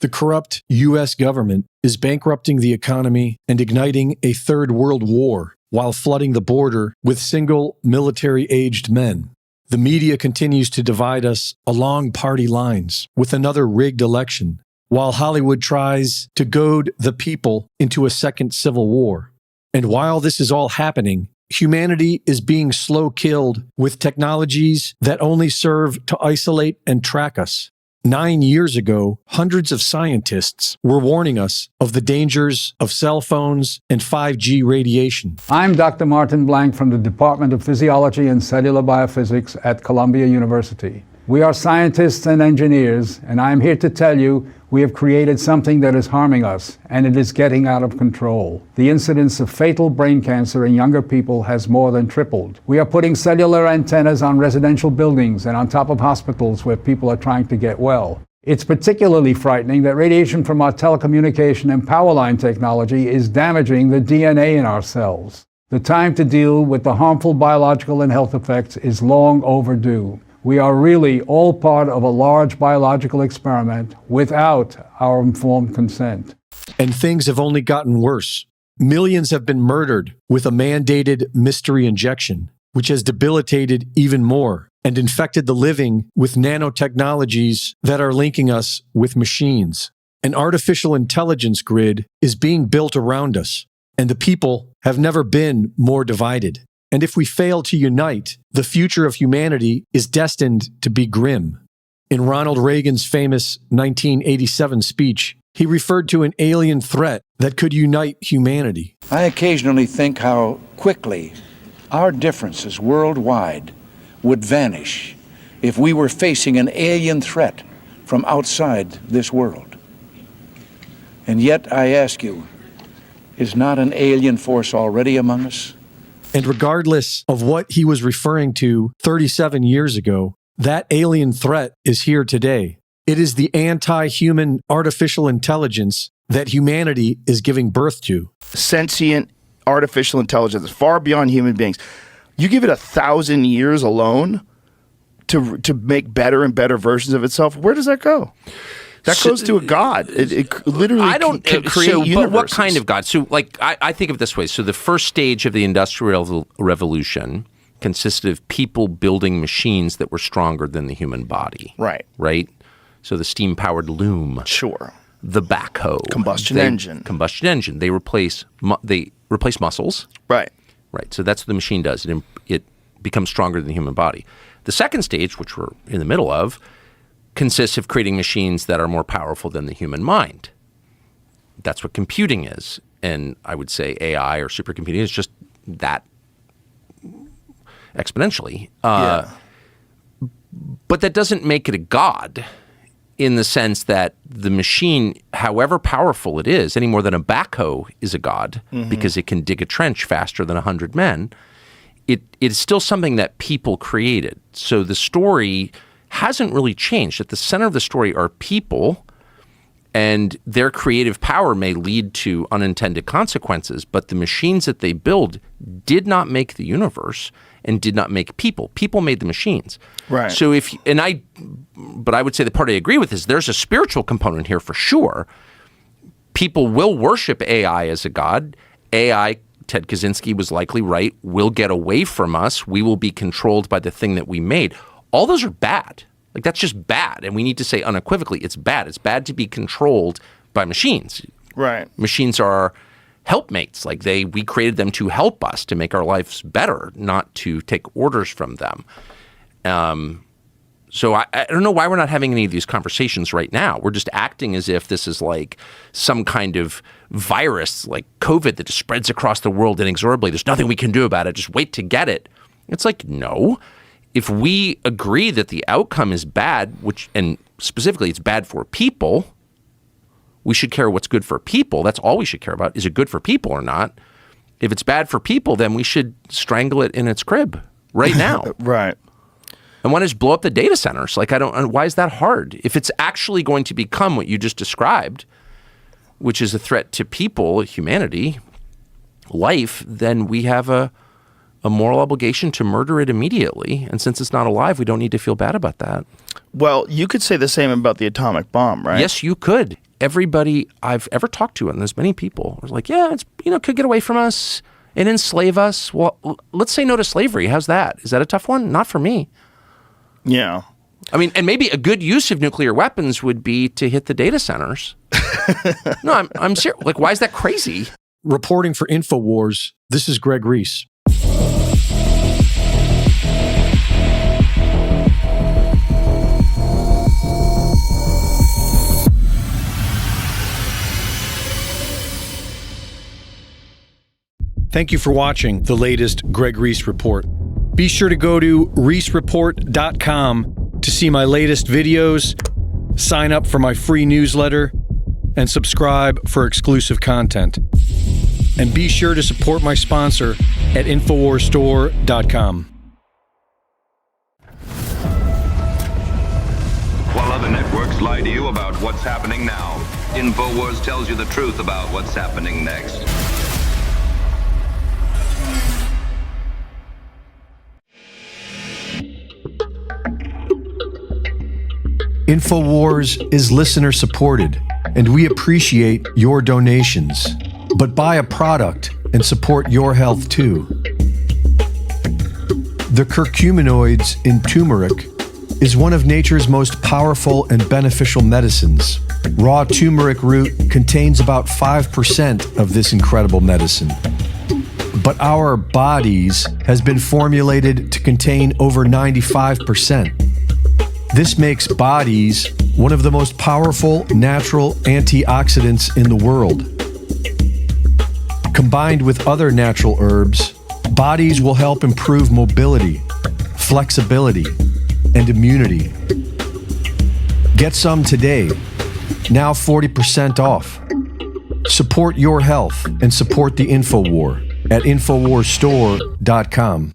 The corrupt U.S. government is bankrupting the economy and igniting a third world war while flooding the border with single military-aged men. The media continues to divide us along party lines with another rigged election, while Hollywood tries to goad the people into a second civil war. And while this is all happening, humanity is being slow killed with technologies that only serve to isolate and track us. 9 years ago, hundreds of scientists were warning us of the dangers of cell phones and 5G radiation. I'm Dr. Martin Blank from the Department of Physiology and Cellular Biophysics at Columbia University. We are scientists and engineers, and I'm here to tell you we have created something that is harming us, and it is getting out of control. The incidence of fatal brain cancer in younger people has more than tripled. We are putting cellular antennas on residential buildings and on top of hospitals where people are trying to get well. It's particularly frightening that radiation from our telecommunication and power line technology is damaging the DNA in our cells. The time to deal with the harmful biological and health effects is long overdue. We are really all part of a large biological experiment without our informed consent. And things have only gotten worse. Millions have been murdered with a mandated mystery injection, which has debilitated even more and infected the living with nanotechnologies that are linking us with machines. An artificial intelligence grid is being built around us, and the people have never been more divided. And if we fail to unite, the future of humanity is destined to be grim. In Ronald Reagan's famous 1987 speech, he referred to an alien threat that could unite humanity. I occasionally think how quickly our differences worldwide would vanish if we were facing an alien threat from outside this world. And yet, I ask you, is not an alien force already among us? And regardless of what he was referring to 37 years ago, that alien threat is here today. It is the anti-human artificial intelligence that humanity is giving birth to. Sentient artificial intelligence, far beyond human beings. You give it 1,000 years alone to make better and better versions of itself, where does that go? That goes to a god. It literally can create universes. But what kind of god? So, I think of it this way. So the first stage of the Industrial Revolution consisted of people building machines that were stronger than the human body. Right. Right? So the steam-powered loom. Sure. The backhoe. Combustion engine. They replace muscles. Right. Right. So that's what the machine does. It becomes stronger than the human body. The second stage, which we're in the middle of, consists of creating machines that are more powerful than the human mind. That's what computing is. And I would say AI or supercomputing is just that exponentially. But that doesn't make it a god in the sense that the machine, however powerful it is, any more than a backhoe is a god because it can dig a trench faster than 100 men, it is still something that people created. So the story hasn't really changed. At the center of the story are people, and their creative power may lead to unintended consequences, but the machines that they build did not make the universe and did not make people. People made the machines. Right. So but I would say the part I agree with is there's a spiritual component here for sure. People will worship AI as a god. AI, Ted Kaczynski was likely right, will get away from us. We will be controlled by the thing that we made. All those are bad. Like, that's just bad. And we need to say unequivocally, it's bad. It's bad to be controlled by machines. Right. Machines are helpmates. Like, we created them to help us, to make our lives better, not to take orders from them. So I don't know why we're not having any of these conversations right now. We're just acting as if this is like some kind of virus, like COVID, that just spreads across the world inexorably. There's nothing we can do about it. Just wait to get it. It's like, no. If we agree that the outcome is bad, and specifically it's bad for people, we should care what's good for people. That's all we should care about. Is it good for people or not? If it's bad for people, then we should strangle it in its crib right now. Right. And why just blow up the data centers? Like, why is that hard? If it's actually going to become what you just described, which is a threat to people, humanity, life, then we have a moral obligation to murder it immediately. And since it's not alive, we don't need to feel bad about that. Well, you could say the same about the atomic bomb, right? Yes, you could. everybody I've ever talked to, and there's many people, are like, yeah, it's, could get away from us and enslave us. Well, let's say no to slavery. How's that? Is that a tough one? Not for me. Yeah. I mean, and maybe a good use of nuclear weapons would be to hit the data centers. No, I'm serious. Like, why is that crazy? Reporting for InfoWars, this is Greg Reese. Thank you for watching the latest Greg Reese Report. Be sure to go to reesereport.com to see my latest videos, sign up for my free newsletter, and subscribe for exclusive content. And be sure to support my sponsor at InfoWarsStore.com. While other networks lie to you about what's happening now, InfoWars tells you the truth about what's happening next. InfoWars is listener supported, and we appreciate your donations. But buy a product and support your health too. The curcuminoids in turmeric is one of nature's most powerful and beneficial medicines. Raw turmeric root contains about 5% of this incredible medicine. But our bodies has been formulated to contain over 95%. This makes bodies one of the most powerful natural antioxidants in the world. Combined with other natural herbs, bodies will help improve mobility, flexibility, and immunity. Get some today, now 40% off. Support your health and support the InfoWar at InfoWarsStore.com.